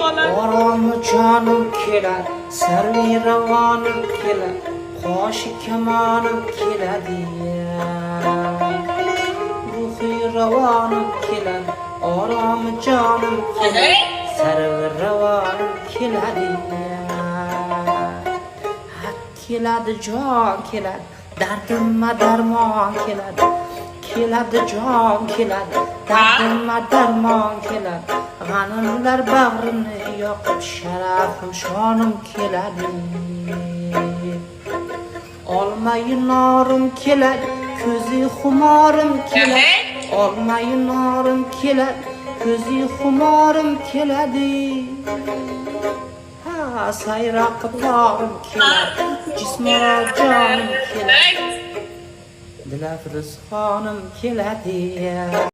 Oramı canım keler, servi ravanım keler, hoşi kemanım keladi. Ruhi ravanım keler, oramı canım keler, servi ravanım keladi. Keladi can keladi, dardimma darmon keladi. Keladi can keladi, dardimma darmon keladi. G'animlar bag'rimni yoqib, sharafim shonim keladi. Olmayi norim keladi, ko'zi xumorim keladi. Olmayi norim keladi, ko'zi xumorim keladi. Ha, sayra qilib keladi, jismora jonim keladi. Dilafruz xonim keladi.